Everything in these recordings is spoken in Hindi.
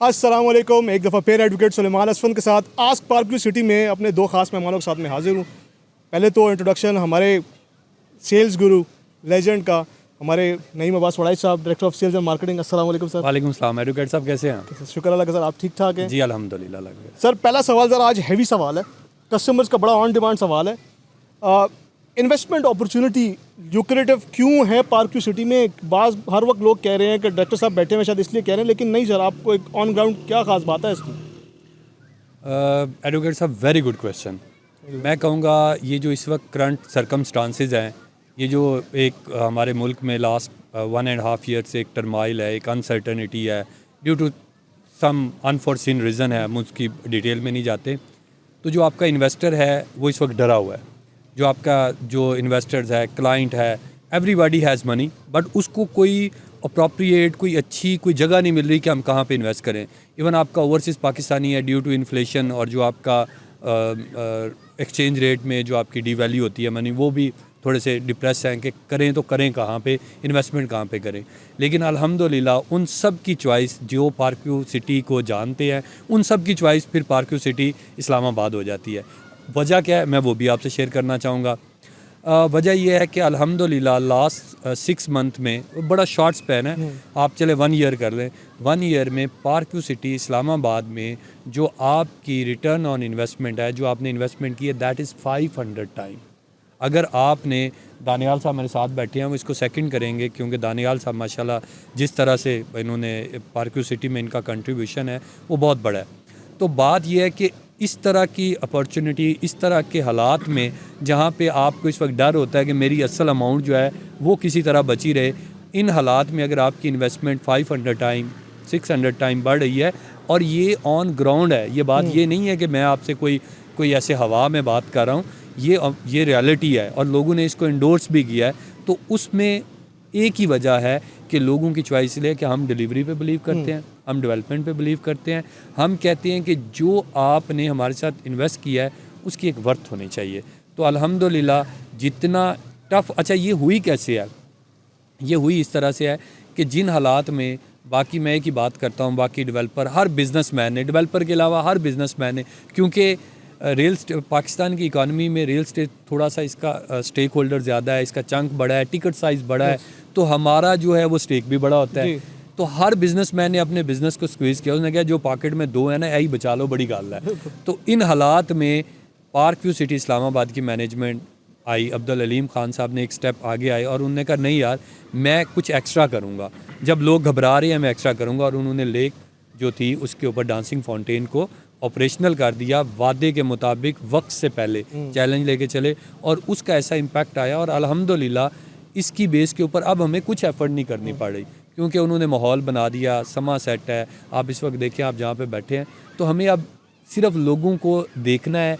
अस्सलाम वालेकुम। एक दफ़ा फिर एडवोकेट सुलेमान असफन के साथ आस्क पार्कव्यू सिटी में अपने दो खास मेहमानों के साथ में हाजिर हूँ। पहले तो इंट्रोडक्शन हमारे सेल्स गुरु लेजेंड का, हमारे नईम अब्बास वड़ाई साहब, director of sales and marketing. अस्सलाम वालेकुम सर। वालेकुम सलाम। एडवोकेट साहब कैसे हैं? शुक्र अल्लाह का सर, आप ठीक ठाक हैं? जी अल्हम्दुलिल्लाह लग गया। सर पहला सवाल ज़रा आज हैवी सवाल है, कस्टमर्स का बड़ा ऑन डिमांड सवाल है। इन्वेस्टमेंट अपॉर्चुनिटी ल्यूक्रेटिव क्यों है पार्कव्यू सिटी में? हर वक्त लोग कह रहे हैं कि डायरेक्टर साहब बैठे हुए शायद इसलिए कह रहे हैं, लेकिन नहीं सर, आपको एक ऑन ग्राउंड क्या खास बात है इसकी? एडवोकेट साहब वेरी गुड क्वेश्चन। मैं कहूँगा ये जो इस वक्त करंट सर्कमस्टांसेस हैं, ये जो एक हमारे मुल्क में लास्ट 1.5 ईयर से एक टर्माइल है, एक अनसर्टनिटी है due to some unforeseen reason है, हम उसकी डिटेल में नहीं जाते। तो जो आपका इन्वेस्टर है वो इस वक्त डरा हुआ है। जो आपका जो इन्वेस्टर्स है, क्लाइंट है, एवरीबॉडी हैज़ मनी, बट उसको कोई अप्रोप्रिएट, कोई अच्छी कोई जगह नहीं मिल रही कि हम कहाँ पे इन्वेस्ट करें। इवन आपका ओवरसीज़ पाकिस्तानी है, ड्यू टू इन्फ्लेशन और जो आपका एक्सचेंज रेट में जो आपकी डीवैल्यू होती है मनी, वो भी थोड़े से डिप्रेस हैं कि करें तो करें कहाँ पे, इन्वेस्टमेंट कहाँ पे करें। लेकिन अल्हम्दुलिल्लाह उन सब की चॉइस जो पार्कव्यू सिटी को जानते हैं, उन सब की चॉइस फिर पार्कव्यू सिटी इस्लामाबाद हो जाती है। वजह क्या है मैं वो भी आपसे शेयर करना चाहूँगा। वजह यह है कि अल्हम्दुलिल्लाह लास्ट 6 मंथ में, बड़ा शॉर्ट स्पैन है, आप चले 1 ईयर कर लें, 1 ईयर में पार्कव्यू सिटी इस्लामाबाद में जो आपकी रिटर्न ऑन इन्वेस्टमेंट है, जो आपने इन्वेस्टमेंट की है, दैट इज़ 500 टाइम। अगर आपने, दानियाल साहब मेरे साथ बैठे हैं, वो इसको सेकंड करेंगे क्योंकि दानियाल साहब माशाल्लाह जिस तरह से इन्होंने पार्कव्यू सिटी में इनका कंट्रीब्यूशन है वो बहुत बड़ा है। तो बात यह है कि इस तरह की अपॉर्चुनिटी, इस तरह के हालात में जहाँ पे आपको इस वक्त डर होता है कि मेरी असल अमाउंट जो है वो किसी तरह बची रहे, इन हालात में अगर आपकी इन्वेस्टमेंट 500 टाइम 600 टाइम बढ़ रही है, और ये ऑन ग्राउंड है, ये बात ये नहीं है कि मैं आपसे कोई ऐसे हवा में बात कर रहा हूँ, ये रियलिटी है और लोगों ने इसको इंडोर्स भी किया है। तो उसमें एक ही वजह है कि लोगों की चॉइस इसलिए कि हम डिलीवरी पे बिलीव करते हैं, हम डेवलपमेंट पे बिलीव करते हैं। हम कहते हैं कि जो आपने हमारे साथ इन्वेस्ट किया है उसकी एक वर्थ होनी चाहिए। तो अल्हम्दुलिल्लाह जितना टफ़, अच्छा ये हुई कैसे है? ये हुई इस तरह से है कि जिन हालात में, बाकी मैं एक ही बात करता हूँ, बाकी डेवलपर, हर बिज़नेसमैन ने, डेवलपर के अलावा हर बिज़नेसमैन ने, क्योंकि पाकिस्तान की इकानमी में रियल स्टेट थोड़ा सा इसका स्टेक होल्डर ज़्यादा है, इसका चंक बड़ा है, टिकट साइज़ बड़ा है, तो हमारा जो है वो स्टेक भी बड़ा होता है। तो हर बिजनेसमैन ने अपने बिज़नेस को स्क्वीज़ किया, उसने कहा जो पॉकेट में 2 है ना, यही बचा लो, बड़ी गाल है। तो इन हालात में पार्कव्यू सिटी इस्लामाबाद की मैनेजमेंट आई, अब्दुल अलीम खान साहब ने एक स्टेप आगे आए और उन्होंने कहा नहीं यार, मैं कुछ एक्स्ट्रा करूँगा, जब लोग घबरा रहे हैं मैं एक्स्ट्रा करूँगा। और उन्होंने लेक जो थी उसके ऊपर डांसिंग फाउंटेन को ऑपरेशनल कर दिया, वादे के मुताबिक वक्त से पहले चैलेंज लेके चले, और उसका ऐसा इम्पैक्ट आया। और अल्हम्दुलिल्लाह इसकी बेस के ऊपर अब हमें कुछ एफर्ट नहीं करनी पड़ रही, क्योंकि उन्होंने माहौल बना दिया, समा सेट है। आप इस वक्त देखें, आप जहाँ पे बैठे हैं, तो हमें अब सिर्फ लोगों को देखना है,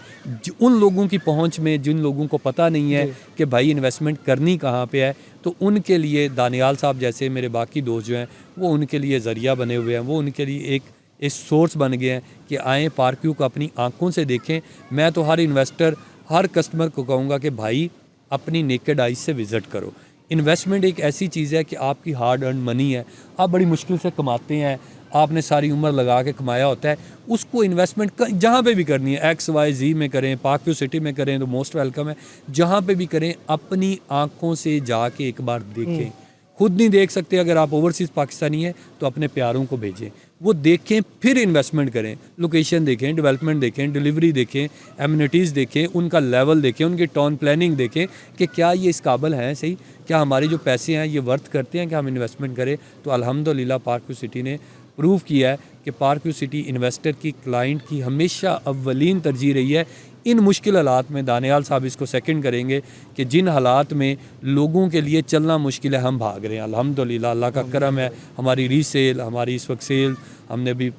उन लोगों की पहुंच में जिन लोगों को पता नहीं है कि भाई इन्वेस्टमेंट करनी कहाँ पे है, तो उनके लिए दानियाल साहब जैसे मेरे बाकी दोस्त जो हैं वो उनके लिए ज़रिया बने हुए हैं, वो उनके लिए एक सोर्स बन गए हैं कि आएँ पार्कव्यू को अपनी आंखों से देखें। मैं तो हर इन्वेस्टर, हर कस्टमर को कहूँगा कि भाई अपनी नेकेड आइज से विज़िट करो। इन्वेस्टमेंट एक ऐसी चीज़ है कि आपकी हार्ड अर्न मनी है, आप बड़ी मुश्किल से कमाते हैं, आपने सारी उम्र लगा के कमाया होता है, उसको इन्वेस्टमेंट जहाँ पे भी करनी है, XYZ में करें, पार्कव्यू सिटी में करें तो मोस्ट वेलकम है, जहाँ पे भी करें अपनी आँखों से जाके एक बार देखें। खुद नहीं देख सकते, अगर आप ओवरसीज़ पाकिस्तानी हैं तो अपने प्यारों को भेजें, वो देखें, फिर इन्वेस्टमेंट करें, लोकेशन देखें, डेवलपमेंट देखें, डिलीवरी देखें, एमिनिटीज़ देखें, उनका लेवल देखें, उनकी टाउन प्लानिंग देखें कि क्या ये इस काबिल हैं, सही क्या हमारे जो पैसे हैं ये वर्थ करते हैं कि हम इन्वेस्टमेंट करें। तो अल्हम्दुलिल्लाह पार्कव्यू सिटी ने प्रूव किया है कि पार्कव्यू सिटी इन्वेस्टर की, क्लाइंट की हमेशा अव्वलीन तरजीह रही है। इन मुश्किल हालात में दानियाल साहब इसको सेकंड करेंगे कि जिन हालात में लोगों के लिए चलना मुश्किल है, हम भाग रहे हैं। अल्हम्दुलिल्लाह अल्लाह का करम है, हमारी रीसेल, हमारी इस वक्त सेल, हमने भी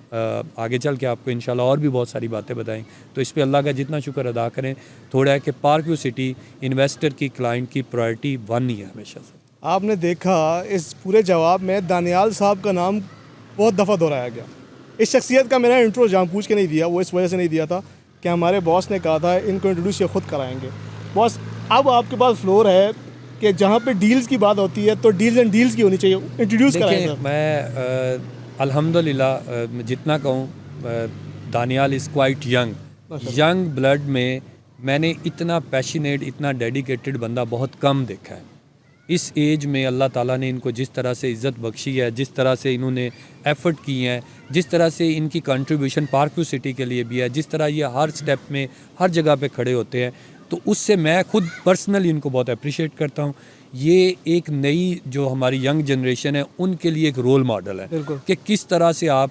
आगे चल के आपको इंशाल्लाह और भी बहुत सारी बातें बताएं। तो इस पे अल्लाह का जितना शुक्र अदा करें थोड़ा है कि पार्कव्यू सिटी इन्वेस्टर की, क्लाइंट की प्रायोरिटी 1 ही है हमेशा से। आपने देखा इस पूरे जवाब में दानियाल साहब का नाम बहुत दफ़ा दोहराया गया। इस शख्सियत का मैंने इंट्रो जहाँ पूछ के नहीं दिया, वो इस वजह से नहीं दिया था कि हमारे बॉस ने कहा था इनको इंट्रोड्यूस ये खुद कराएंगे। बॉस अब आपके पास फ्लोर है कि जहाँ पे डील्स की बात होती है तो डील्स एंड डील्स की होनी चाहिए, इंट्रोड्यूस कराएं। मैं अल्हम्दुलिल्लाह मैं जितना कहूँ Daniyal is quite young blood में मैंने इतना पैशनेट, इतना डेडिकेटेड बंदा बहुत कम देखा है। इस एज में अल्लाह ताला ने इनको जिस तरह से इज़्ज़त बख्शी है, जिस तरह से इन्होंने एफ़र्ट किए हैं, जिस तरह से इनकी कंट्रीब्यूशन पार्क व्यू सिटी के लिए भी है, जिस तरह ये हर स्टेप में हर जगह पे खड़े होते हैं, तो उससे मैं खुद पर्सनली इनको बहुत अप्रिशिएट करता हूँ। ये एक नई जो हमारी यंग जनरेशन है उनके लिए एक रोल मॉडल है कि किस तरह से आप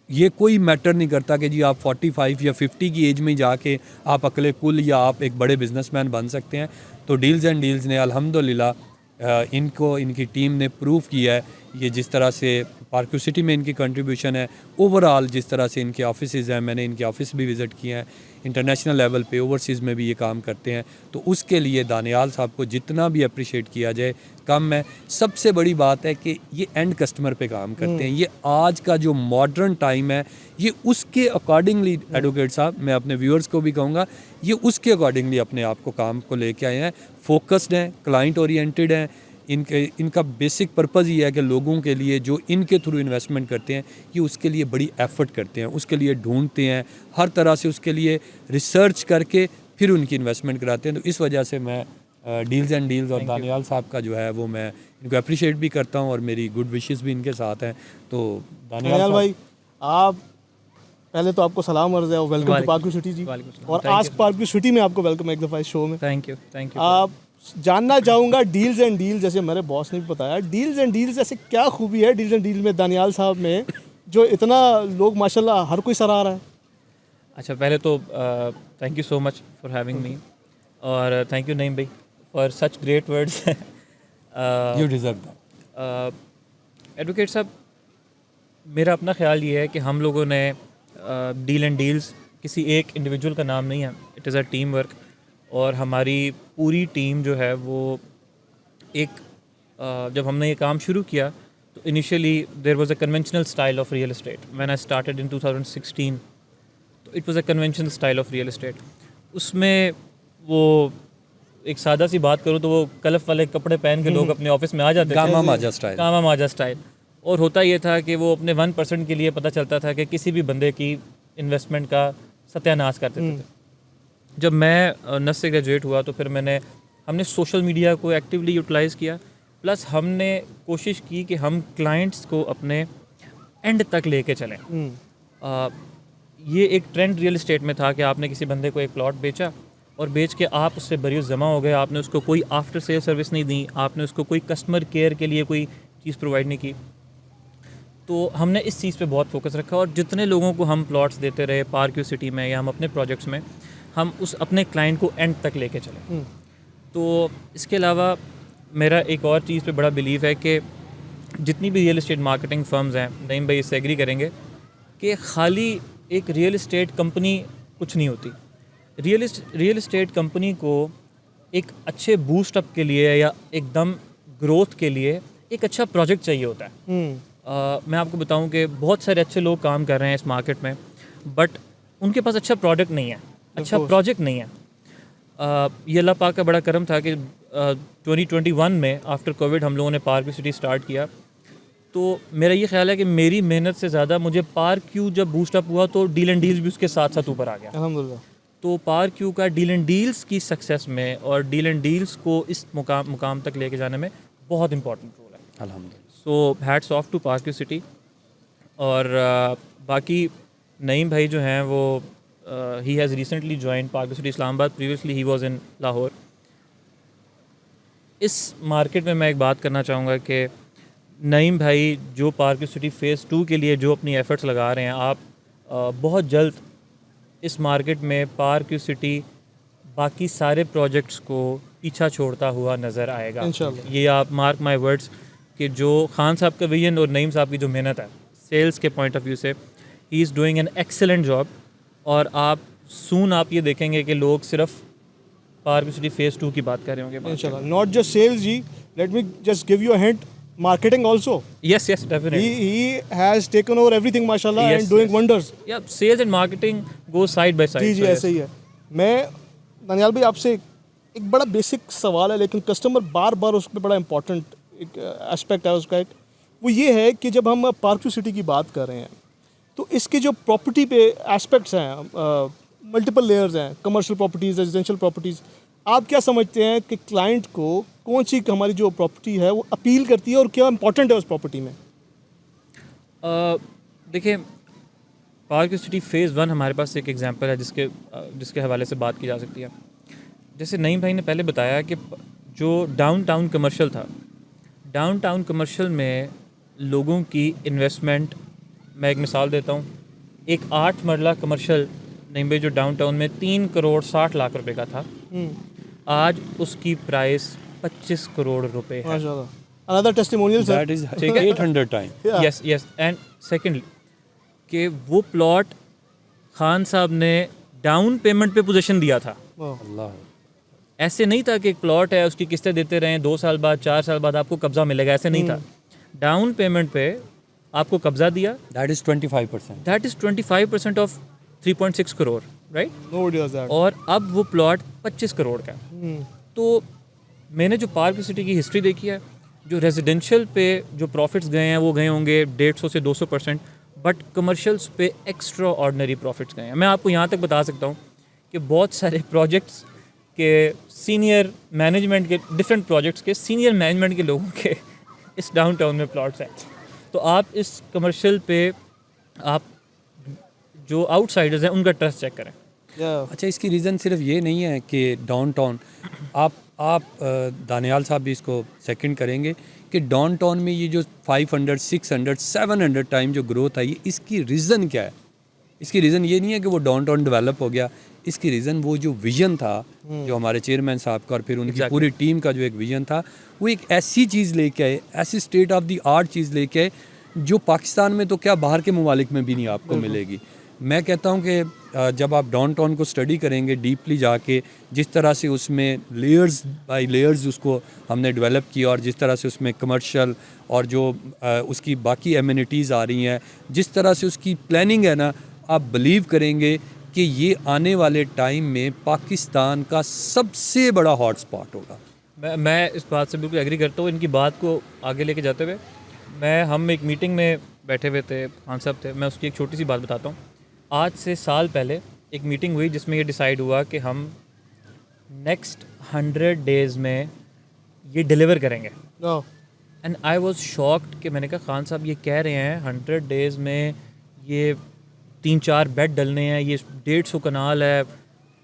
ये कोई मैटर नहीं करता कि जी आप 45 या 50 की एज में जाके आप अकेले कुल या आप एक बड़े बिजनेसमैन बन सकते हैं। तो डील्स एंड डील्स ने अल्हम्दुलिल्लाह इनको इनकी टीम ने प्रूव किया है। ये जिस तरह से पार्क व्यू सिटी में इनकी कंट्रीब्यूशन है, ओवरऑल जिस तरह से इनके ऑफिसेज़ हैं, मैंने इनके ऑफिस भी विज़िट किए हैं, इंटरनेशनल लेवल पे ओवरसीज़ में भी ये काम करते हैं। तो उसके लिए दानियाल साहब को जितना भी अप्रिशिएट किया जाए कम है। सबसे बड़ी बात है कि ये एंड कस्टमर पे काम करते हैं। ये आज का जो मॉडर्न टाइम है ये उसके अकॉर्डिंगली एडवोकेट साहब, मैं अपने व्यूअर्स को भी कहूँगा, ये उसके अकॉर्डिंगली अपने आप को काम को लेके आए हैं, फोकस्ड हैं, क्लाइंट ओरिएंटेड हैं। इनका बेसिक पर्पज़ ये है कि लोगों के लिए जो इनके थ्रू इन्वेस्टमेंट करते हैं ये उसके लिए बड़ी एफ़र्ट करते हैं, उसके लिए ढूंढते हैं, हर तरह से उसके लिए रिसर्च करके फिर उनकी इन्वेस्टमेंट कराते हैं। तो इस वजह से मैं डील्स एंड डील्स और दानियाल साहब का जो है वो मैं इनको अप्रिशिएट भी करता हूँ और मेरी गुड विशेस भी इनके साथ हैं। तो दानियाल भाई, आप पहले तो आपको सलाम अर्ज़ है और welcome to park view city जी, और आज पार्क व्यू सिटी में आपको वेलकम एक दफ़ा इस शो में। Thank you. आप जानना चाहूँगा डील्स एंड डील्स, जैसे मेरे बॉस ने भी बताया, डील्स एंड डील्स ऐसे क्या खूबी है डील्स एंड डील्स में दानियाल साहब में जो इतना लोग माशाल्लाह हर कोई सराह रहा है? अच्छा, पहले तो thank you so much for having me, और थैंक यू नईम भाई for such great words. You deserve that. Advocate साहब, मेरा अपना ख्याल ये है कि हम लोगों ने डील एंड डील्स किसी एक इंडिविजुअल का नाम नहीं है, it is a team work. और हमारी पूरी टीम जो है वो एक जब हमने ये काम शुरू किया तो initially there was a conventional style of real estate. When I started in 2016 तो it was a conventional style of real estate. उसमें वो एक सादा सी बात करूँ तो वो कलफ वाले कपड़े पहन के लोग अपने ऑफिस में आ जाते थे, कामा माजा स्टाइल। और होता ये था कि वो अपने 1% के लिए पता चलता था कि किसी भी बंदे की इन्वेस्टमेंट का सत्यानाश कर देते थे। जब मैं नस से ग्रेजुएट हुआ तो फिर हमने सोशल मीडिया को एक्टिवली यूटिलाइज़ किया, प्लस हमने कोशिश की कि हम क्लाइंट्स को अपने एंड तक लेके चलें। ये एक ट्रेंड रियल एस्टेट में था कि आपने किसी बंदे को एक प्लॉट बेचा और बेच के आप उससे बरीस जमा हो गए, आपने उसको कोई आफ्टर सेल सर्विस नहीं दी, आपने उसको कोई कस्टमर केयर के लिए कोई चीज़ प्रोवाइड नहीं की। तो हमने इस चीज़ पे बहुत फोकस रखा और जितने लोगों को हम प्लॉट्स देते रहे पार्क व्यू सिटी में या हम अपने प्रोजेक्ट्स में, हम उस अपने क्लाइंट को एंड तक लेके चले। तो इसके अलावा मेरा एक और चीज़ पे बड़ा बिलीव है कि जितनी भी रियल एस्टेट मार्केटिंग फर्म्स हैं, नईम भाई इससे एग्री करेंगे कि खाली एक रियल एस्टेट कंपनी कुछ नहीं होती। रियल एस्टेट कंपनी को एक अच्छे बूस्ट अप के लिए या एकदम ग्रोथ के लिए एक अच्छा प्रोजेक्ट चाहिए होता है। मैं आपको बताऊं कि बहुत सारे अच्छे लोग काम कर रहे हैं इस मार्केट में, बट उनके पास अच्छा प्रोडक्ट नहीं है, अच्छा प्रोजेक्ट नहीं है। ये अल्लाह पाक का बड़ा करम था कि 2021 में आफ्टर कोविड हम लोगों ने पार्क व्यू सिटी स्टार्ट किया। तो मेरा ये ख्याल है कि मेरी मेहनत से ज़्यादा मुझे पार्क व्यू जब बूस्ट अप हुआ तो डील एंड डील्स भी उसके साथ साथ ऊपर आ गया, अल्हम्दुलिल्लाह। तो पार्क व्यू का डील एंड डील्स की सक्सेस में और डील एंड डील्स को इस मुकाम तक लेके जाने में बहुत इंपॉर्टेंट रोल है, अल्हम्दुलिल्लाह। So hats off to park view City. और बाकी नईम भाई जो हैं वो he has recently joined Park view City Islamabad, previously he was in Lahore। इस मार्केट में मैं एक बात करना चाहूँगा कि नईम भाई जो पार्क व्यू सिटी फ़ेज़ 2 के लिए जो अपनी एफ़र्ट्स लगा रहे हैं, आप बहुत जल्द इस मार्केट में पार्क व्यू सिटी बाकी सारे प्रोजेक्ट्स को पीछा छोड़ता हुआ नज़र आएगा इंशाल्लाह। ये आप मार्क माई वर्ड्स कि जो खान साहब का विजन और नईम साहब की जो मेहनत है सेल्स के पॉइंट ऑफ व्यू से, he is doing an excellent job. और आप ये देखेंगे कि लोग सिर्फ पार्क व्यू सिटी फ़ेज़ 2 की बात कर रहे होंगे इंशाल्लाह। नॉट जस्ट सेल्स जी, let me just give you a hint, marketing also. Yes, definitely. He has taken over everything माशाल्लाह and doing wonders. Yeah, sales and marketing go side by side. जी ऐसे ही है। मैं दानियाल भाई आपसे एक बड़ा बेसिक सवाल है, लेकिन कस्टमर बार बार उस पर बड़ा इम्पोर्टेंट एक एस्पेक्ट है उसका, एक वो ये है कि जब हम पार्क सिटी की बात कर रहे हैं तो इसके जो प्रॉपर्टी पे एस्पेक्ट्स हैं, मल्टीपल लेयर्स हैं, कमर्शियल प्रॉपर्टीज़, रेजिडेंशियल प्रॉपर्टीज़, आप क्या समझते हैं कि क्लाइंट को कौन सी हमारी जो प्रॉपर्टी है वो अपील करती है और क्या इंपॉर्टेंट है उस प्रॉपर्टी में? देखिए, पार्क सिटी फ़ेज़ 1 हमारे पास एक एग्जांपल है जिसके हवाले से बात की जा सकती है। जैसे नईम भाई ने पहले बताया कि जो डाउनटाउन कमर्शियल था, डाउनटाउन कमर्शियल में लोगों की इन्वेस्टमेंट, मैं एक मिसाल देता हूँ, एक 8 मरला कमर्शियल नईम भाई जो डाउनटाउन में 3 करोड़ 60 लाख रुपए का था, आज उसकी प्राइस 25 करोड़ रुपए है। माशाल्लाह, another testimonial sir. That is 800 time. Yes yes. And secondly कि वो प्लॉट खान साहब ने डाउन पेमेंट पे पोजीशन दिया था। अल्लाह, ऐसे नहीं था कि एक प्लॉट है उसकी किस्तें देते रहें, 2 साल बाद 4 साल बाद आपको कब्जा मिलेगा, ऐसे नहीं था। डाउन पेमेंट पे आपको कब्जा दिया। That is 25%। That is 25% of 3.6 crore, right? Nobody does that. और अब वो प्लॉट 25 करोड़ का है। तो मैंने जो पार्क सिटी की हिस्ट्री देखी है, जो रेजिडेंशियल पे जो प्रॉफिट्स गए हैं वो गए होंगे 150 से 200%, बट कमर्शियल्स पे एक्स्ट्रा ऑर्डनरी प्रॉफिट्स गए हैं। मैं आपको यहाँ तक बता सकता हूँ कि बहुत सारे प्रोजेक्ट्स के सीनियर मैनेजमेंट के, डिफरेंट प्रोजेक्ट्स के सीनियर मैनेजमेंट के लोगों के इस डाउनटाउन में प्लॉट्स हैं। तो आप इस कमर्शियल पे आप जो आउटसाइडर्स हैं उनका ट्रस्ट चेक करें। Yeah. अच्छा, इसकी रीज़न सिर्फ ये नहीं है कि डाउनटाउन, आप दानियाल साहब भी इसको सेकंड करेंगे कि डाउनटाउन में ये जो 500, 600, 700 टाइम जो ग्रोथ आई, इसकी रीज़न क्या है? इसकी रीज़न ये नहीं है कि वो डाउनटाउन डेवलप हो गया। इसकी रीज़न वो जो विज़न था जो हमारे चेयरमैन साहब का और फिर उनकी पूरी टीम का जो एक विज़न था, वो एक ऐसी चीज़ लेके आए, ऐसी स्टेट ऑफ द आर्ट चीज़ लेके आए जो पाकिस्तान में तो क्या बाहर के ममालिक में भी नहीं आपको मिलेगी। मैं कहता हूँ कि जब आप डाउनटाउन को स्टडी करेंगे डीपली जाके, जिस तरह से उसमें लेयर्स बाय लेयर्स उसको हमने डेवलप किया और जिस तरह से उसमें कमर्शियल और जो उसकी बाकी एमिनिटीज़ आ रही हैं, जिस तरह से उसकी प्लानिंग है ना, आप बिलीव करेंगे कि ये आने वाले टाइम में पाकिस्तान का सबसे बड़ा हॉट स्पॉट होगा। मैं इस बात से बिल्कुल एग्री करता हूँ। इनकी बात को आगे लेके जाते हुए हम एक मीटिंग में बैठे हुए थे, खान साहब थे, मैं उसकी एक छोटी सी बात बताता हूँ। आज से साल पहले एक मीटिंग हुई जिसमें ये डिसाइड हुआ कि हम नेक्स्ट 100 डेज़ में ये डिलीवर करेंगे। एंड आई वाज शॉक्ड कि मैंने कहा खान साहब ये कह रहे हैं 100 डेज़ में ये 3-4 बेड डलने हैं, ये 150 कनाल है,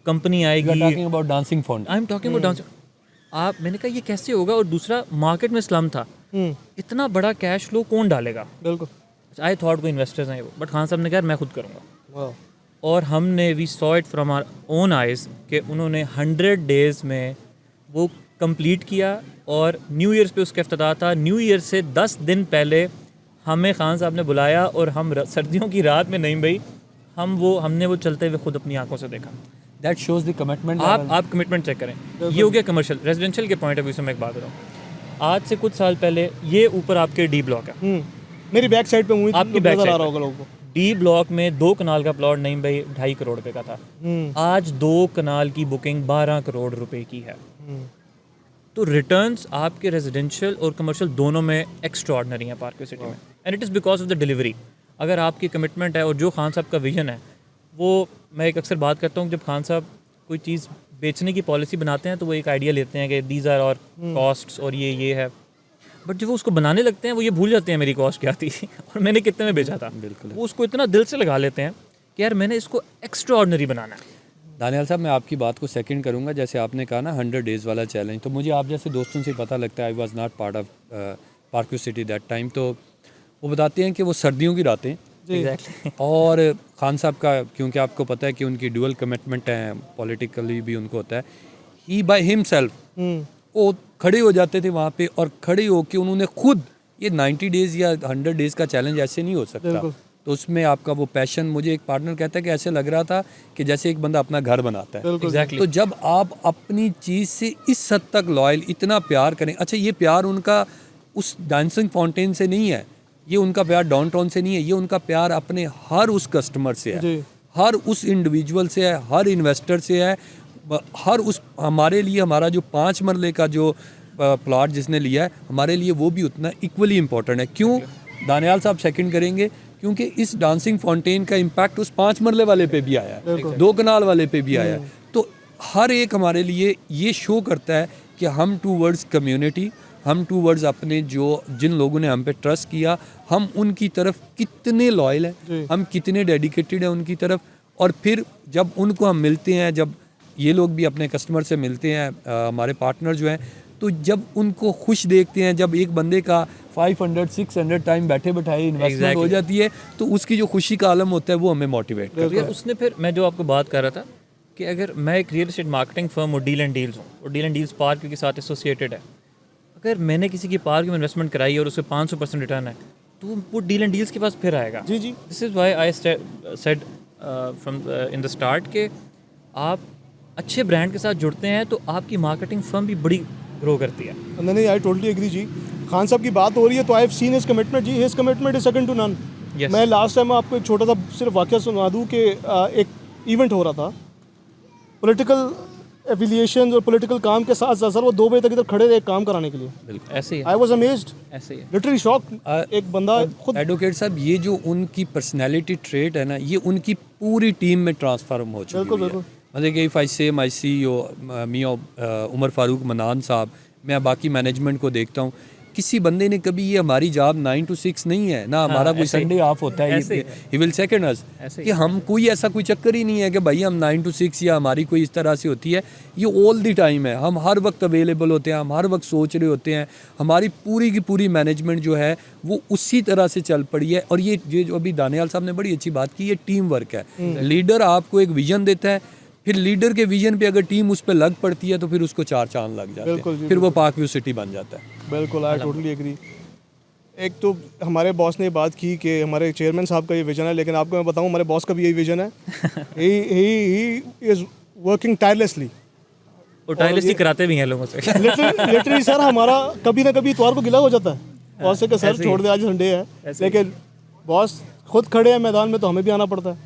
कंपनी आएगी। Talking about dancing font. I am talking about dancing. मैंने कहा ये कैसे होगा? और दूसरा, मार्केट में स्लम था, इतना बड़ा कैश फ्लो कौन डालेगा? बिल्कुल। आई थॉट कोई इन्वेस्टर्स हैं वो, बट खान साहब ने कहा मैं खुद करूँगा। और हमने we saw it from our own eyes कि उन्होंने 100 डेज़ में वो कंप्लीट किया। और न्यू ईयर्स पे उसका इफ्तिताह था। न्यू ईयर से 10 दिन पहले हमें खान साहब ने बुलाया और हम सर्दियों की रात में नहीं भाई, हमने वो चलते हुए खुद अपनी आंखों से देखा। That shows the commitment. आप कमिटमेंट चेक करें। ये हो गया कमर्शियल। रेजिडेंशियल के पॉइंट ऑफ व्यू से मैं एक बात बताऊँ, आज से कुछ साल पहले ये ऊपर आपके डी ब्लॉक है, मेरी बैक साइड पे मूवी आपकी बैक नजर आ साइड रहा होगा लोगों को। डी ब्लॉक में 2 कनाल का प्लॉट नहीं भाई 2.5 करोड़ रुपए का था, आज 2 कनाल की बुकिंग 12 करोड़ रुपए की है। तो रिटर्न्स आपके रेजिडेंशियल और कमर्शियल दोनों में एक्स्ट्राऑर्डिनरी हैं पार्क सिटी में, and it is because of the delivery. अगर आपकी कमिटमेंट है और जो खान साहब का विजन है, वो मैं एक अक्सर बात करता हूँ, जब खान साहब कोई चीज़ बेचने की पॉलिसी बनाते हैं तो वो एक आइडिया लेते हैं कि दीज आर और कॉस्ट्स और ये है, बट जब वो उसको बनाने लगते हैं वो ये भूल जाते हैं मेरी कॉस्ट क्या थी और मैंने कितने में बेचा था। बिल्कुल। वो उसको इतना दिल से लगा लेते हैं कि यार मैंने इसको एक्स्ट्रा ऑर्डिनरी बनाना है। दानियाल साहब, मैं आपकी बात को सेकंड करूंगा। जैसे आपने कहा ना 100 डेज़ वाला चैलेंज, तो मुझे आप जैसे दोस्तों से पता लगता है, I was not part of park city that time, तो वो बताते हैं कि वो सर्दियों की रातें एग्जैक्टली। और खान साहब का, क्योंकि आपको पता है कि उनकी ड्यूअल कमिटमेंट है, पॉलिटिकली भी उनको होता है, ही बाय हिमसेल्फ वो खड़े हो जाते थे वहाँ पे, और खड़े होके उन्होंने खुद, ये 90 डेज़ या 100 डेज़ का चैलेंज ऐसे नहीं हो सकता, तो उसमें आपका वो पैशन, मुझे एक पार्टनर कहता है कि ऐसे लग रहा था कि जैसे एक बंदा अपना घर बनाता है। एग्जैक्टली। तो जब आप अपनी चीज़ से इस हद तक लॉयल, इतना प्यार करें, अच्छा ये प्यार उनका उस डांसिंग फाउंटेन से नहीं है, ये उनका प्यार डाउनटाउन से नहीं है, ये उनका प्यार अपने हर उस कस्टमर से है, हर उस इंडिविजुअल से है, हर इन्वेस्टर से है, हर उस, हमारे लिए हमारा जो 5 मरले का जो प्लॉट जिसने लिया है हमारे लिए वो भी उतना इक्वली इम्पोर्टेंट है। क्यों दानियाल साहब सेकंड करेंगे? क्योंकि इस डांसिंग फाउंटेन का इम्पैक्ट उस 5 मरले वाले पे भी आया है, 2 कनाल वाले पे भी आया है। तो हर एक हमारे लिए ये शो करता है कि हम टूवर्ड्स कम्युनिटी, हम टूवर्ड्स अपने जिन लोगों ने हम पे ट्रस्ट किया, हम उनकी तरफ कितने लॉयल हैं, हम कितने डेडिकेटेड हैं उनकी तरफ। और फिर जब उनको हम मिलते हैं, जब ये लोग भी अपने कस्टमर से मिलते हैं, हमारे पार्टनर जो हैं, तो जब उनको खुश देखते हैं, जब एक बंदे का 500-600 टाइम बैठे बैठाए इन्वेस्टमेंट हो जाती है, तो उसकी जो खुशी का आलम होता है वो हमें मोटिवेट करता है। उसने फिर मैं जो आपको बात कर रहा था कि अगर मैं एक रियल एस्टेट मार्केटिंग फर्म और डील एंड डील्स हूँ और डील एंड डील्स पार्क के साथ एसोसिएटेड है, अगर मैंने किसी की पार्क में इन्वेस्टमेंट कराई और उससे 500% रिटर्न है तो वो डील एंड डील्स के पास फिर आएगा। जी जी, this is why I said from in the start कि आप अच्छे ब्रांड के साथ जुड़ते हैं तो आपकी मार्केटिंग फर्म भी बड़ी ग्रो करती है। नहीं, आई टोटली एग्री जी। खान साहब की बात हो रही है तो I have seen his commitment जी, his commitment is second to none. मैं लास्ट टाइम आपको एक छोटा सा सिर्फ वाकया सुना दूं कि एक इवेंट हो रहा था, पॉलिटिकल एफिलिएशन और पॉलिटिकल काम के साथ साथ सर वो 2 बजे तक इधर खड़े थे एक काम कराने के लिए। बिल्कुल ऐसे ही आई वाज अमेज्ड, ऐसे ही लिटरली शॉक। एक बंदा खुद एडवोकेट साहब, ये जो उनकी पर्सनैलिटी ट्रेट है ना, ये उनकी पूरी टीम में ट्रांसफार्म हो चुकी है। मतलब कि इफ़ आई से माई CEO मियाँ उमर फारूक मनान साहब, मैं बाकी मैनेजमेंट को देखता हूँ, किसी बंदे ने कभी ये हमारी जॉब 9 to 6 नहीं है ना, हमारा कोई संडे ऑफ होता है, ही विल सेकंड अस कि हम कोई ऐसा कोई चक्कर ही नहीं है कि भाई हम 9 to 6 या हमारी कोई इस तरह से होती है। ये ऑल द टाइम है, हम हर वक्त अवेलेबल होते हैं, हम हर वक्त सोच रहे होते हैं। हमारी पूरी की पूरी मैनेजमेंट जो है वो उसी तरह से चल पड़ी है। और ये जो अभी दानियाल साहब ने बड़ी अच्छी बात की, ये टीम वर्क है। लीडर आपको एक विजन देता है, फिर लीडर के विजन पे अगर टीम उस पर लग पड़ती है तो फिर उसको 4 चांद लग जाते हैं, फिर वो पार्क व्यू सिटी बन जाता है। बिल्कुल, आई टोटली एग्री। एक तो हमारे बॉस ने बात की कि हमारे चेयरमैन साहब का ये विजन है, लेकिन आपको मैं बताऊं हमारे बॉस का भी यही विजन है। ही इज वर्किंग टायरलेसली, और टायरलेसली कराते भी हैं लोगों से। लिटरली सर हमारा कभी ना कभी इतवार को गिला हो जाता है बॉस से कि सर छोड़ दे आज संडे है, लेकिन बॉस खुद खड़े हैं मैदान में तो हमें भी आना पड़ता है।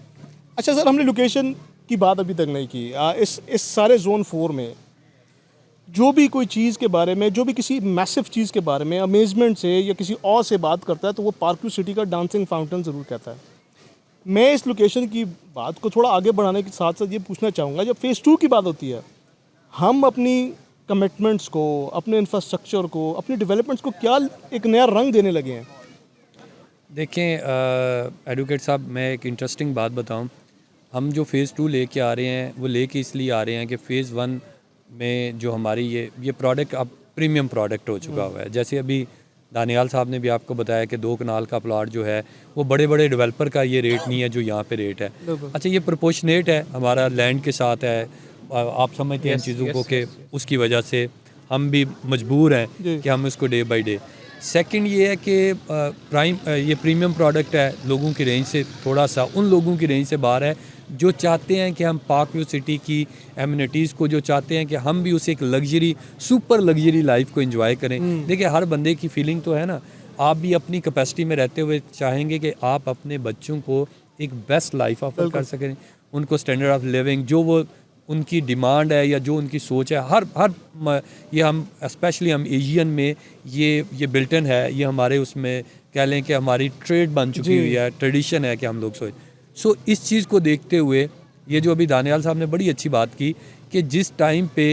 अच्छा सर, हमने लोकेशन की बात अभी तक नहीं की। इस सारे जोन 4 में जो भी कोई चीज़ के बारे में, जो भी किसी मैसिव चीज़ के बारे में अमेजमेंट से या किसी और से बात करता है तो वो पार्क व्यू सिटी का डांसिंग फाउंटेन ज़रूर कहता है। मैं इस लोकेशन की बात को थोड़ा आगे बढ़ाने के साथ साथ ये पूछना चाहूँगा, जब फेज़ 2 की बात होती है, हम अपनी कमिटमेंट्स को, अपने इंफ्रास्ट्रक्चर को, अपने डेवलपमेंट्स को क्या एक नया रंग देने लगे हैं? देखें एडवोकेट साहब, मैं एक इंटरेस्टिंग बात बताऊं। हम जो फ़ेज़ 2 लेके आ रहे हैं वो लेके इसलिए आ रहे हैं कि फ़ेज़ 1 में जो हमारी ये प्रोडक्ट अब प्रीमियम प्रोडक्ट हो चुका हुआ है। जैसे अभी दानियाल साहब ने भी आपको बताया कि 2 कनाल का प्लॉट जो है वो बड़े बड़े डेवलपर का ये रेट नहीं है जो यहाँ पे रेट है। अच्छा, ये प्रोपोर्शनेट है, हमारा लैंड के साथ है। आप समझते हैं इन चीज़ों को कि उसकी वजह से हम भी मजबूर हैं कि हम इसको डे बाई डे। सेकंड ये है कि ये प्रीमियम प्रोडक्ट है, लोगों की रेंज से थोड़ा सा, उन लोगों की रेंज से बाहर है जो चाहते हैं कि हम पार्क व्यू सिटी की एमिनिटीज़ को, जो चाहते हैं कि हम भी उसे एक लग्जरी, सुपर लग्जरी लाइफ को एंजॉय करें। देखिए, हर बंदे की फीलिंग तो है ना, आप भी अपनी कैपेसिटी में रहते हुए चाहेंगे कि आप अपने बच्चों को एक बेस्ट लाइफ ऑफर कर सकें, उनको स्टैंडर्ड ऑफ लिविंग जो वो उनकी डिमांड है या जो उनकी सोच है, हर ये हम स्पेशली हम एशियन में ये बिल्टन है, ये हमारे उसमें कह लें कि हमारी ट्रेड बन चुकी हुई है, ट्रेडिशन है कि हम लोग सो इस चीज़ को देखते हुए ये जो अभी दानियाल साहब ने बड़ी अच्छी बात की कि जिस टाइम पे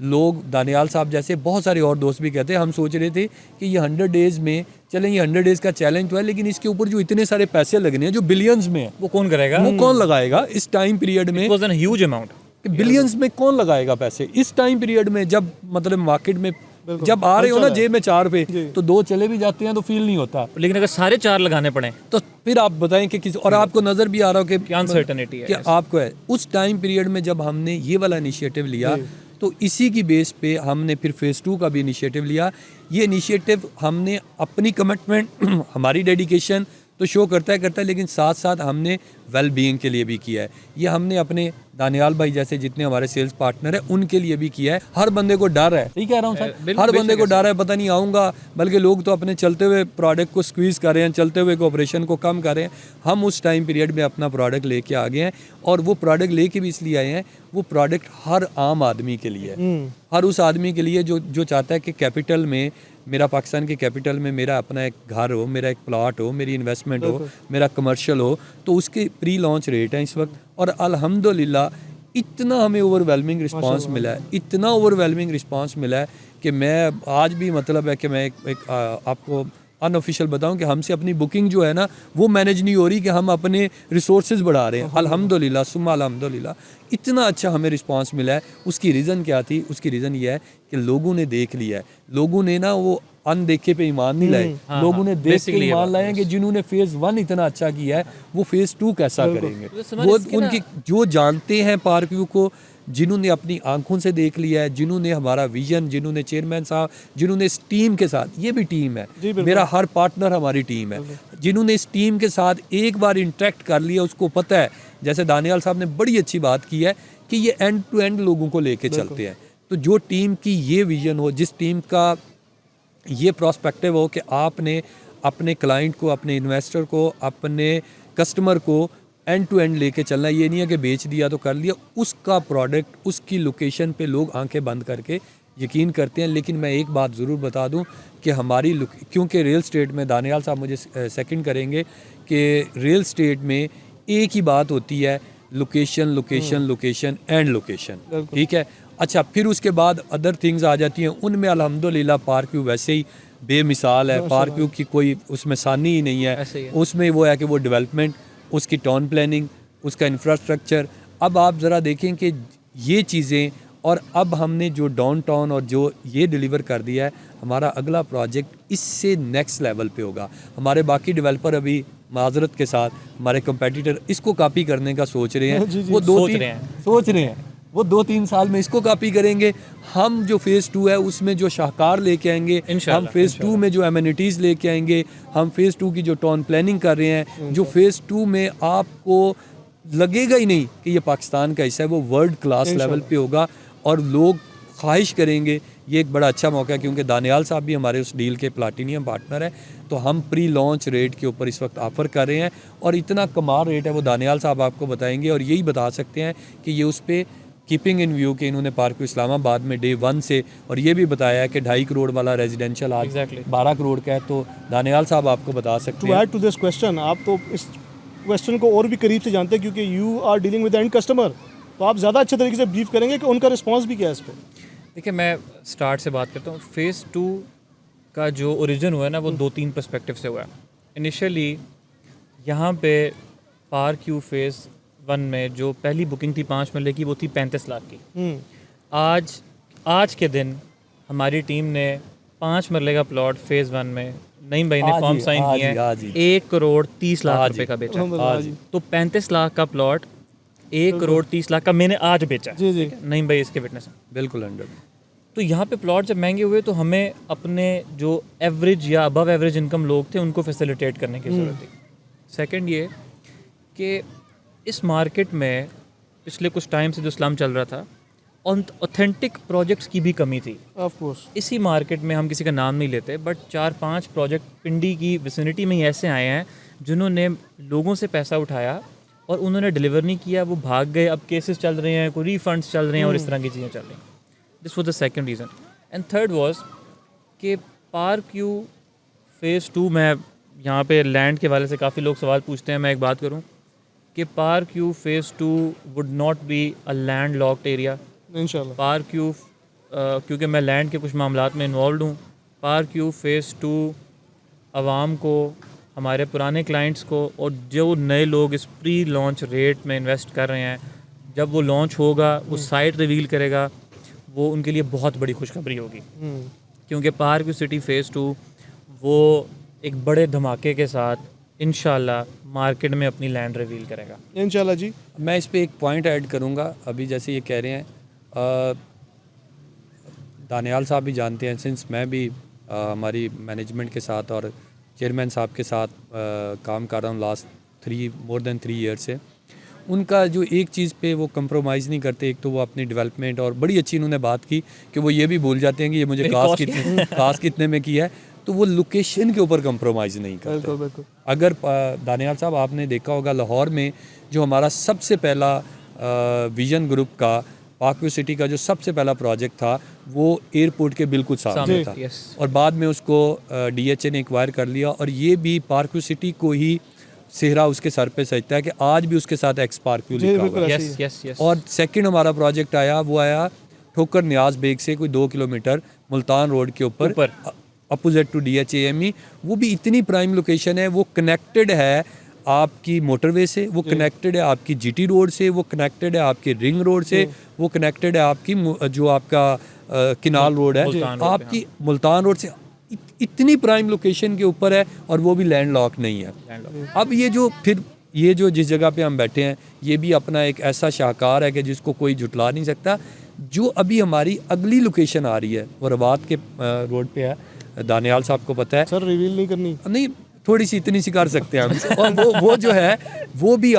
लोग, दानियाल साहब जैसे बहुत सारे और दोस्त भी कहते हैं, हम सोच रहे थे कि ये 100 डेज़ में चलें, ये 100 डेज़ का चैलेंज तो है, लेकिन इसके ऊपर जो इतने सारे पैसे लगने हैं जो बिलियंस में है, वो कौन करेगा, वो कौन लगाएगा इस टाइम पीरियड में? Was an huge amount, billions में कौन लगाएगा पैसे इस टाइम पीरियड में, जब मतलब मार्केट में जब आ रहे हो ना जेब में 4 पे तो 2 चले भी जाते हैं तो फील नहीं होता, लेकिन अगर सारे 4 लगाने पड़े तो फिर आप बताएं कि किसी और आपको नज़र भी आ रहा हो कि क्या अनसर्टेनिटी है कि आपको है। उस टाइम पीरियड में जब हमने ये वाला इनिशिएटिव लिया तो इसी की बेस पे हमने फिर फ़ेज़ 2 का भी इनिशिएटिव लिया। ये इनिशिएटिव हमने अपनी कमिटमेंट, हमारी डेडिकेशन तो शो करता है, लेकिन साथ साथ हमने वेल बीइंग के लिए भी किया है। ये हमने अपने दानियाल भाई जैसे जितने हमारे सेल्स पार्टनर हैं उनके लिए भी किया है। हर बंदे को डर है, सही कह रहा हूँ सर, हर बंदे को डर है, पता नहीं आऊँगा, बल्कि लोग तो अपने चलते हुए प्रोडक्ट को स्क्वीज़ कर रहे हैं, चलते हुए ऑपरेशन को कम कर रहे हैं। हम उस टाइम पीरियड में अपना प्रोडक्ट लेके आ गए हैं, और वो प्रोडक्ट लेके भी इसलिए आए हैं, वो प्रोडक्ट हर आम आदमी के लिए है, हर उस आदमी के लिए जो चाहता है कि कैपिटल में, मेरा पाकिस्तान के कैपिटल में मेरा अपना एक घर हो, मेरा एक प्लॉट हो, मेरी इन्वेस्टमेंट हो, मेरा कमर्शियल हो, तो उसके प्री लॉन्च रेट हैं इस वक्त। और अल्हम्दुलिल्लाह इतना हमें ओवरवेलमिंग रिस्पांस मिला है, इतना ओवरवेलमिंग रिस्पांस मिला है कि मैं आज भी, मतलब है कि मैं एक आपको अनऑफिशियल बताऊं कि हमसे अपनी बुकिंग जो है ना वो मैनेज नहीं हो रही, कि हम अपने रिसोर्सेज बढ़ा रहे हैं। अल्हम्दुलिल्लाह सुम्मा अल्हम्दुलिल्लाह इतना अच्छा हमें रिस्पांस मिला है। उसकी रीज़न क्या थी? उसकी रीज़न ये है कि लोगों ने देख लिया है, लोगों ने ना वो अनदेखे पे ईमान नहीं लाए, लोगों ने देख के ईमान लाए कि जिन्होंने फेज़ 1 इतना अच्छा किया है वो फेज़ 2 कैसा करेंगे। वो उनकी जो जानते हैं पार्क व्यू को, जिन्होंने अपनी आंखों से देख लिया है, जिन्होंने हमारा विजन, जिन्होंने चेयरमैन साहब, जिन्होंने इस टीम के साथ, ये भी टीम है, मेरा हर पार्टनर हमारी टीम है, जिन्होंने इस टीम के साथ एक बार इंटरेक्ट कर लिया, उसको पता है। जैसे दानियाल साहब ने बड़ी अच्छी बात की है कि ये एंड टू एंड लोगों को लेके चलते हैं। तो जो टीम की ये विजन हो, जिस टीम का ये प्रोस्पेक्टिव हो कि आपने अपने क्लाइंट को, अपने इन्वेस्टर को, अपने कस्टमर को एंड टू एंड लेके चलना, ये नहीं है कि बेच दिया तो कर लिया, उसका प्रोडक्ट, उसकी लोकेशन पे लोग आंखें बंद करके यकीन करते हैं। लेकिन मैं एक बात ज़रूर बता दूं कि हमारी, क्योंकि रियल स्टेट में, दानियाल साहब मुझे सेकंड करेंगे, कि रियल स्टेट में एक ही बात होती है, location location location and location, ठीक है। अच्छा, फिर उसके बाद अदर थिंग्स आ जाती हैं, उनमें अल्हम्दुलिल्लाह पार्क व्यू वैसे ही बेमिसाल है, पार्क व्यू की कोई उसमें सानी ही नहीं है। उसमें वो है कि वो डेवलपमेंट, उसकी टाउन प्लानिंग, उसका इंफ्रास्ट्रक्चर। अब आप ज़रा देखें कि ये चीज़ें, और अब हमने जो डाउन टाउन और जो ये डिलीवर कर दिया है, हमारा अगला प्रोजेक्ट इससे नेक्स्ट लेवल पे होगा। हमारे बाकी डेवलपर अभी माजरत के साथ, हमारे कंपेटिटर इसको कॉपी करने का सोच रहे हैं, वो सोच रहे हैं वो 2-3 साल में इसको कॉपी करेंगे। हम जो फेज़ 2 है उसमें जो शाहकार लेके आएंगे, हम फेज़ 2 में जो एमिनिटीज़ लेके आएंगे, हम फेज़ 2 की जो टाउन प्लानिंग कर रहे हैं, जो फेज़ 2 में आपको लगेगा ही नहीं कि ये पाकिस्तान का हिस्सा है, वो वर्ल्ड क्लास लेवल पे होगा, और लोग ख्वाहिश करेंगे। ये एक बड़ा अच्छा मौका है, क्योंकि दानियाल साहब भी हमारे उस डील के प्लाटीनियम पार्टनर है, तो हम प्री लॉन्च रेट के ऊपर इस वक्त ऑफ़र कर रहे हैं, और इतना कमाल रेट है वो दानियाल साहब आपको बताएंगे, और यही बता सकते हैं कि ये उस पर कीपिंग इन व्यू के इन्होंने पार्क इस्लामाबाद में डे 1 से, और ये भी बताया है कि 2.5 करोड़ वाला रेजिडेंशियल आज 12 करोड़ का है। तो दानियाल साहब आपको बता सकते हैं। To add to this question, आप तो इस क्वेश्चन को और भी करीब से जानते हैं, क्योंकि you are dealing with end customer, तो आप ज़्यादा अच्छे तरीके से ब्रीफ करेंगे कि उनका रिस्पॉन्स भी क्या है इस पर। देखिए, मैं स्टार्ट से बात करता हूँ। फेज़ 2 का जो ओरिजिन हुआ है ना, वो 2-3 पर्सपेक्टिव से हुआ है। इनिशियली यहाँ पे पार्क व्यू फेज़ 1 में जो पहली बुकिंग थी 5 मरले की, वो थी 35 लाख की। आज के दिन हमारी टीम ने 5 मरले का प्लॉट फेज़ 1 में, नईम भाई ने फॉर्म साइन किया है, 1 करोड़ 30 लाख रुपए का बेचा। तो 35 लाख का प्लॉट 1 करोड़ 30 लाख का मैंने आज बेचा। जी, नईम भाई इसके विटनेस हैं। बिल्कुल 100। तो यहाँ पे प्लॉट जब महंगे हुए तो हमें अपने जो एवरेज या अबव एवरेज इनकम लोग थे उनको फैसिलिटेट करने की ज़रूरत थी। सेकंड ये कि इस मार्केट में पिछले कुछ टाइम से जो स्लम चल रहा था, ऑथेंटिक प्रोजेक्ट्स की भी कमी थी। ऑफ कोर्स इसी मार्केट में, हम किसी का नाम नहीं लेते, बट 4-5 प्रोजेक्ट पिंडी की विसिनिटी में ही ऐसे आए हैं जिन्होंने लोगों से पैसा उठाया और उन्होंने डिलीवर नहीं किया, वो भाग गए। अब केसेस चल रहे हैं, कोई रिफंड्स चल रहे हैं और इस तरह की चीज़ें चल रही हैं। This was the second reason. And third was कि पार्क व्यू फेज़ 2 में, यहाँ पे लैंड के वाले से काफ़ी लोग सवाल पूछते हैं, मैं एक बात करूँ कि park view phase 2 would not be a land locked area इंशाल्लाह। पार्क व्यू, क्योंकि मैं लैंड के कुछ मामलात में इन्वॉल्व हूँ, पार्क व्यू फेज़ 2 आवाम को, हमारे पुराने क्लाइंट्स को और जो नए लोग इस प्री लॉन्च रेट में इन्वेस्ट कर रहे हैं, जब वो लॉन्च होगा, वो साइट रिवील करेगा, वो उनके लिए बहुत बड़ी खुशखबरी होगी। क्योंकि पार्क व्यू सिटी फेज़ 2 वो एक बड़े धमाके के साथ इंशाल्लाह मार्केट में अपनी लैंड रिवील करेगा इंशाल्लाह जी। मैं इस पे एक पॉइंट ऐड करूँगा। अभी जैसे ये कह रहे हैं, दानियाल साहब भी जानते हैं, सिंस मैं भी हमारी मैनेजमेंट के साथ और चेयरमैन साहब के साथ काम कर रहा हूँ लास्ट मोर देन 3 ईयर से। उनका जो एक चीज़ पे वो कंप्रोमाइज़ नहीं करते, एक तो वो अपनी डेवलपमेंट, और बड़ी अच्छी इन्होंने बात की कि वो ये भी भूल जाते हैं कि ये मुझे कास्ट कितने में किया है, तो वो लोकेशन के ऊपर कंप्रोमाइज़ नहीं करते। बिल्कुल। अगर दानियाल साहब आपने देखा होगा लाहौर में जो हमारा सबसे पहला विजन ग्रुप का पार्कव्यू सिटी का जो सबसे पहला प्रोजेक्ट था वो एयरपोर्ट के बिल्कुल सामने था, और बाद में उसको DHA ने एक्वायर कर लिया, और ये भी पार्कव्यू सिटी को ही सेहरा उसके सर पे सजता है कि आज भी उसके साथ एक्स पार्कव्यू लिखा हुआ है। यस। और सेकंड हमारा प्रोजेक्ट आया, वो आया ठोकर न्याज बेग से कोई 2 किलोमीटर मुल्तान रोड के ऊपर अपोजिट टू DHAME। वो भी इतनी प्राइम लोकेशन है, वो कनेक्टेड है आपकी मोटरवे से, वो कनेक्टेड है आपकी GT रोड से, वो कनेक्टेड है आपकी रिंग रोड से, वो कनेक्टेड है आपकी जो आपका किनाल रोड है आपकी मुल्तान रोड से। इतनी प्राइम लोकेशन के ऊपर है, और वो भी लैंडलॉक नहीं है। अब ये जो जिस जगह पे हम बैठे हैं, ये भी अपना एक ऐसा शाहकार है कि जिसको कोई झुटला नहीं सकता। जो अभी हमारी अगली लोकेशन आ रही है वो रवात के रोड पे है, दानियाल साहब को पता है। सर रिवील नहीं करनी, नहीं, थोड़ी सी इतनी सी कर सकते हैं हम। और वो जो है वो भी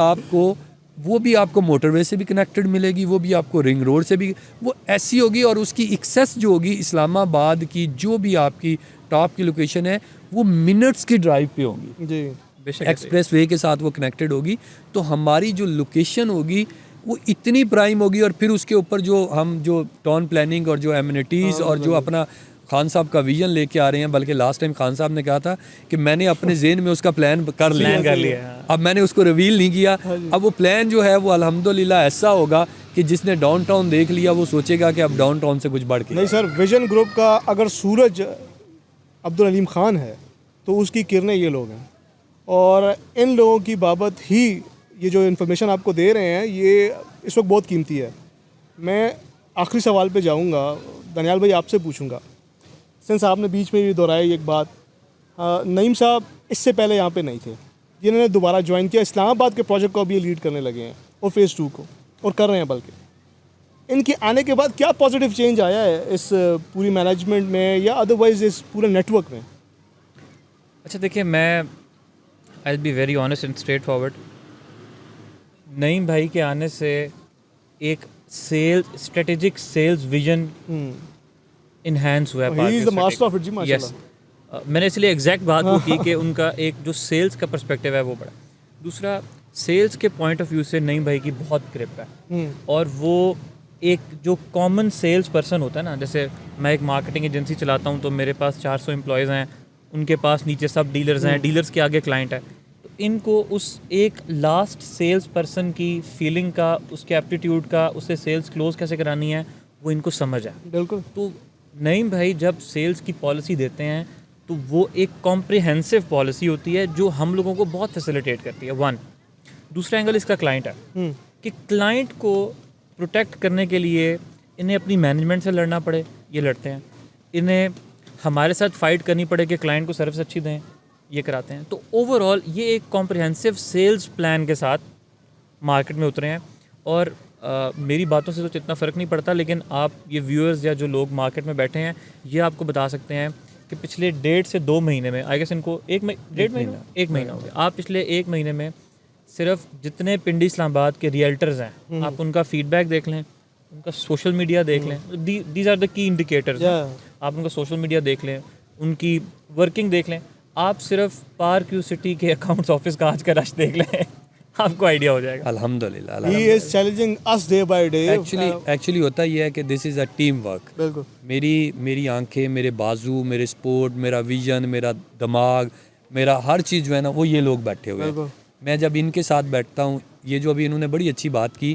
आपको मोटरवे से भी कनेक्टेड मिलेगी, वो भी आपको रिंग रोड से भी वो ऐसी होगी, और उसकी एक्सेस जो होगी इस्लामाबाद की जो भी आपकी टॉप की लोकेशन है वो मिनट्स की ड्राइव पे होगी जी, एक्सप्रेस वे के साथ वो कनेक्टेड होगी। तो हमारी जो लोकेशन होगी वो इतनी प्राइम होगी, और फिर उसके ऊपर जो टाउन प्लानिंग और जो एमिनिटीज़ और जो अपना खान साहब का विजन लेके आ रहे हैं, बल्कि लास्ट टाइम खान साहब ने कहा था कि मैंने अपने ज़हन में उसका प्लान कर लिया। अब मैंने उसको रिवील नहीं किया। अब वो प्लान जो है वो अल्हम्दुलिल्लाह ऐसा होगा कि जिसने डाउनटाउन देख लिया वो सोचेगा कि अब डाउनटाउन से कुछ बढ़ के नहीं सर, विजन ग्रुप का अगर सूरज अब्दुल अलीम खान है तो उसकी किरणें ये लोग हैं, और इन लोगों की बाबत ही ये जो इन्फॉर्मेशन आपको दे रहे हैं ये इस वक्त बहुत कीमती है। मैं आखिरी सवाल पे जाऊंगा, दानियाल भाई आपसे पूछूंगा, सिंस आपने बीच में भी दोहराई एक बात, नईम साहब इससे पहले यहाँ पे नहीं थे, जिन्होंने दोबारा ज्वाइन किया इस्लामाबाद के प्रोजेक्ट को, अभी ये लीड करने लगे हैं और फेज़ 2 को, और कर रहे हैं। बल्कि इनके आने के बाद क्या पॉजिटिव चेंज आया है इस पूरी मैनेजमेंट में या अदरवाइज इस पूरे नेटवर्क में? अच्छा देखिए, मैं I will be very honest and straight forward. Naeem भाई के आने से एक स्ट्रेटेजिक सेल्स विजन इन्हांस हुआ है। He is the master of it जी, माशाल्लाह। Yes. मैंने इसलिए एग्जैक्ट बात वो की कि उनका एक जो सेल्स का पर्सपेक्टिव है वो बड़ा। दूसरा, सेल्स के पॉइंट ऑफ व्यू से नईम भाई की बहुत ग्रिप है, और वो एक जो कॉमन सेल्स पर्सन होता है ना, जैसे मैं एक मार्केटिंग एजेंसी चलाता हूँ तो मेरे पास 400 एम्प्लॉयज़ हैं, उनके पास नीचे सब डीलर्स हैं, डीलर्स के आगे क्लाइंट है, तो इनको उस एक लास्ट सेल्स पर्सन की फीलिंग का, उसके एप्टीट्यूड का, उससे सेल्स क्लोज कैसे करानी है वो इनको समझ है। बिल्कुल। तो नईम भाई जब सेल्स की पॉलिसी देते हैं तो वो एक कॉम्प्रिहेंसिव पॉलिसी होती है जो हम लोगों को बहुत फैसिलिटेट करती है। 1, दूसरा एंगल इसका क्लाइंट है कि क्लाइंट को प्रोटेक्ट करने के लिए इन्हें अपनी मैनेजमेंट से लड़ना पड़े, ये लड़ते हैं, इन्हें हमारे साथ फाइट करनी पड़े कि क्लाइंट को सर्विस अच्छी दें, ये कराते हैं। तो ओवरऑल ये एक कॉम्प्रिहेंसिव सेल्स प्लान के साथ मार्केट में उतरे हैं, और मेरी बातों से तो इतना फ़र्क नहीं पड़ता, लेकिन आप ये व्यूअर्स या जो लोग मार्केट में बैठे हैं ये आपको बता सकते हैं कि पिछले 1.5 से 2 महीने में, आई गेस इनको 1 महीना हो गया, आप पिछले 1 महीने में सिर्फ जितने पिंडी इस्लामाबाद के रियल्टर्स हैं आप उनका फीडबैक देख लें, उनका सोशल मीडिया देख लें, these are the key indicators. आप उनका सोशल मीडिया देख लें, उनकी वर्किंग देख लें, आप सिर्फ पार्कव्यू सिटी के अकाउंट्स ऑफिस का आज का रश देख लें, आपको आइडिया हो जाएगा। अल्हम्दुलिल्लाह। He is challenging us day by day. Actually होता ये है कि this is a team work. बिल्कुल। मेरी आंखें, मेरे बाजू, मेरे स्पोर्ट, मेरा विजन, मेरा दिमाग, मेरा हर चीज़ जो है ना वो ये लोग बैठे हुए हैं। मैं जब इनके साथ बैठता हूँ, ये जो अभी इन्होंने बड़ी अच्छी बात की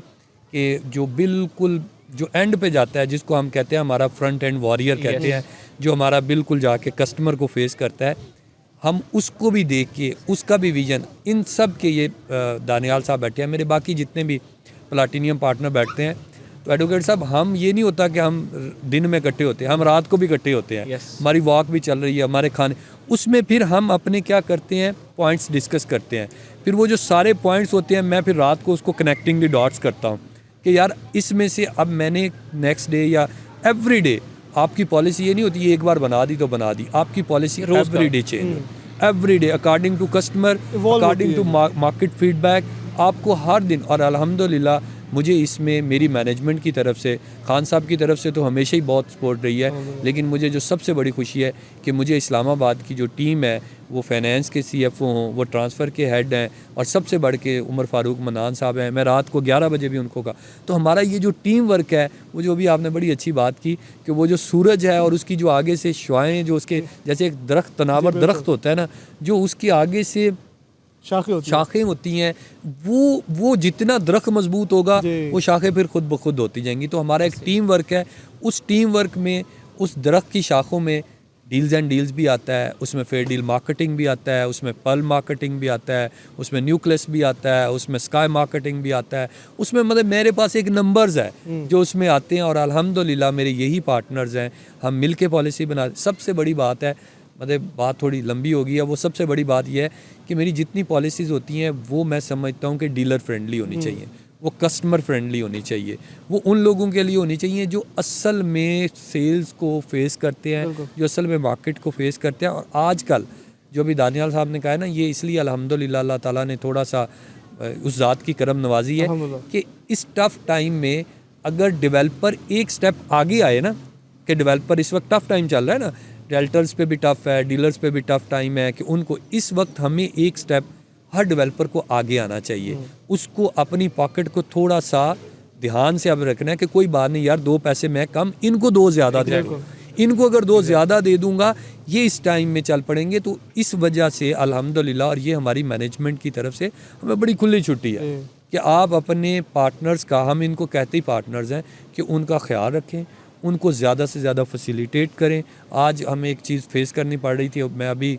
कि जो बिल्कुल जो एंड पे जाता है, जिसको हम कहते हैं हमारा फ्रंट एंड वॉरियर कहते हैं, जो हमारा बिल्कुल जाके कस्टमर को फेस करता है, हम उसको भी देख के, उसका भी विजन, इन सब के ये दानियाल साहब बैठे हैं, मेरे बाकी जितने भी प्लाटिनियम पार्टनर बैठते हैं। तो एडवोकेट साहब, हम ये नहीं होता कि हम दिन में इकट्ठे होते हैं, हम रात को भी इकट्ठे होते हैं। हमारी वॉक भी चल रही है, हमारे खाने, उसमें फिर हम अपने क्या करते हैं, पॉइंट्स डिस्कस करते हैं। फिर वो जो सारे पॉइंट्स होते हैं, मैं फिर रात को उसको कनेक्टिंग द डॉट्स करता हूँ कि यार इसमें से अब मैंने नेक्स्ट डे या एवरी डे, आपकी पॉलिसी ये नहीं होती है एक बार बना दी तो बना दी, आपकी policy every day change. Every day according to customer, Evolve according होती टू है। मार्केट फीडबैक आपको हर दिन। और अल्हम्दुलिल्लाह मुझे इसमें मेरी मैनेजमेंट की तरफ से, खान साहब की तरफ से तो हमेशा ही बहुत सपोर्ट रही है, लेकिन मुझे जो सबसे बड़ी खुशी है कि मुझे इस्लामाबाद की जो टीम है, वो फाइनेंस के CFO हों, वो ट्रांसफ़र के हेड हैं, और सबसे बढ़ के उमर फ़ारूक मनान साहब हैं। मैं रात को 11 बजे भी उनको कहा। तो हमारा ये जो टीम वर्क है, वो जो भी आपने बड़ी अच्छी बात की कि वो जो सूरज है और उसकी जो आगे से शुआएँ, जो उसके जैसे एक दरख्त, तनावर दरख्त होता है ना, जो उसके आगे से शाखें होती हैं, वो जितना दरख्त मजबूत होगा जी। वो शाखें फिर खुद ब खुद होती जाएंगी। तो हमारा एक टीम वर्क है, उस टीम वर्क में उस दरख्त की शाखों में डील्स एंड डील्स भी आता है, उसमें फेयर डील मार्केटिंग भी आता है, उसमें पर्ल मार्केटिंग भी आता है, उसमें न्यूक्लियस भी आता है, उसमें स्काई मार्केटिंग भी आता है, उसमें मतलब मेरे पास एक नंबर्स है जो उसमें आते हैं। और अल्हम्दुलिल्लाह मेरे यही पार्टनर्स हैं, हम मिल के पॉलिसी बना। सबसे बड़ी बात है, मतलब बात थोड़ी लंबी होगी है, वो सबसे बड़ी बात यह है कि मेरी जितनी पॉलिसीज़ होती हैं वो मैं समझता हूँ कि डीलर फ्रेंडली होनी चाहिए, वो कस्टमर फ्रेंडली होनी चाहिए, वो उन लोगों के लिए होनी चाहिए जो असल में सेल्स को फेस करते हैं, जो असल में मार्केट को फेस करते हैं। और आजकल जो भी दानियाल साहब ने कहा है ना, ये इसलिए अल्हम्दुलिल्लाह अल्लाह ताला ने थोड़ा सा उस ज़ात की करम नवाजी है कि इस टफ़ टाइम में अगर डेवलपर एक स्टेप आगे आए ना, कि डेवलपर इस वक्त टफ़ टाइम चल रहा है ना, डेल्टर्स पे भी टफ़ है, डीलर्स पे भी टफ़ टाइम है, कि उनको इस वक्त हमें एक स्टेप हर डेवलपर को आगे आना चाहिए। उसको अपनी पॉकेट को थोड़ा सा ध्यान से अब रखना है कि कोई बात नहीं यार, 2 पैसे मैं कम, इनको 2 ज़्यादा दे दूँ, इनको अगर 2 ज़्यादा दे दूंगा ये इस टाइम में चल पड़ेंगे। तो इस वजह से अल्हम्दुलिल्लाह, और ये हमारी मैनेजमेंट की तरफ से हमें बड़ी खुली छुट्टी है कि आप अपने पार्टनर्स का, हम इनको कहते ही पार्टनर्स हैं, कि उनका ख्याल रखें, उनको ज़्यादा से ज़्यादा फैसिलिटेट करें। आज हमें एक चीज़ फेस करनी पड़ रही थी, मैं अभी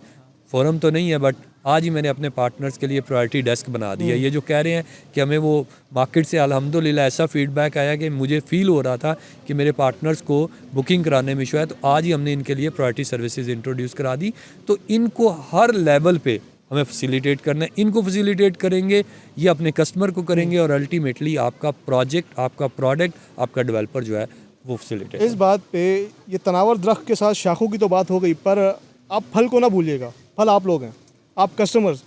फोरम तो नहीं है बट आज ही मैंने अपने पार्टनर्स के लिए प्रायोरिटी डेस्क बना दिया। ये जो कह रहे हैं कि हमें वो मार्केट से अल्हम्दुलिल्लाह ऐसा फीडबैक आया कि मुझे फ़ील हो रहा था कि मेरे पार्टनर्स को बुकिंग कराने में इशू है, तो आज ही हमने इनके लिए प्रायोरिटी सर्विसेज इंट्रोड्यूस करा दी। तो इनको हर लेवल पे हमें फैसिलिटेट करना है, इनको फैसिलिटेट करेंगे, ये अपने कस्टमर को करेंगे, और अल्टीमेटली आपका प्रोजेक्ट, आपका प्रोडक्ट, आपका डेवलपर जो है वो फैसिलिटेट। इस बात पे ये तनावर दरख्त के साथ शाखों की तो बात हो गई, पर आप फल को ना भूलिएगा। फल आप लोग हैं, आप कस्टमर्स,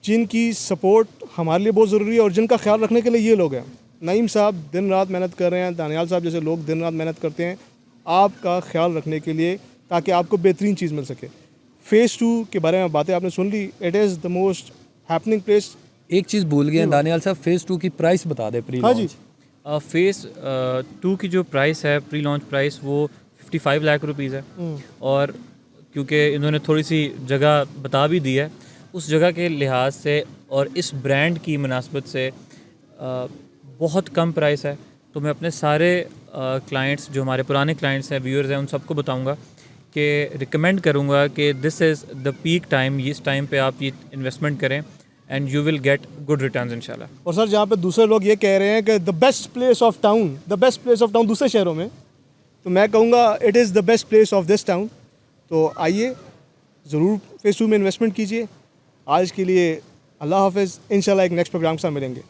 जिनकी सपोर्ट हमारे लिए बहुत ज़रूरी है और जिनका ख्याल रखने के लिए ये लोग हैं। नईम साहब दिन रात मेहनत कर रहे हैं, दानियाल साहब जैसे लोग दिन रात मेहनत करते हैं आपका ख्याल रखने के लिए, ताकि आपको बेहतरीन चीज़ मिल सके। फ़ेज़ 2 के बारे में बातें आपने सुन ली, it is the most happening place. एक चीज़ भूल गए दानियाल साहब, फ़ेज़ 2 की प्राइस बता दें प्री हाँ जी, फ़ेज़ 2 की जो प्राइस है, प्री लॉन्च प्राइस, वो 55 लाख रुपीज़ है। और क्योंकि इन्होंने थोड़ी सी जगह बता भी दी है, उस जगह के लिहाज से और इस ब्रांड की मुनासबत से बहुत कम प्राइस है। तो मैं अपने सारे क्लाइंट्स, जो हमारे पुराने क्लाइंट्स हैं, व्यूअर्स हैं, उन सबको बताऊंगा कि रिकमेंड करूंगा कि this is the peak time, इस टाइम पे आप ये इन्वेस्टमेंट करें and you will get good returns इंशाल्लाह। और सर जहाँ पे दूसरे लोग ये कह रहे हैं कि the best place of town, the best place of town दूसरे शहरों में, तो मैं कहूँगा it is the best place of this town. तो आइए ज़रूर फ़ेज़ 2 में इन्वेस्टमेंट कीजिए। आज के लिए अल्लाह हाफ़िज़, इंशाल्लाह एक नेक्स्ट प्रोग्राम के साथ मिलेंगे।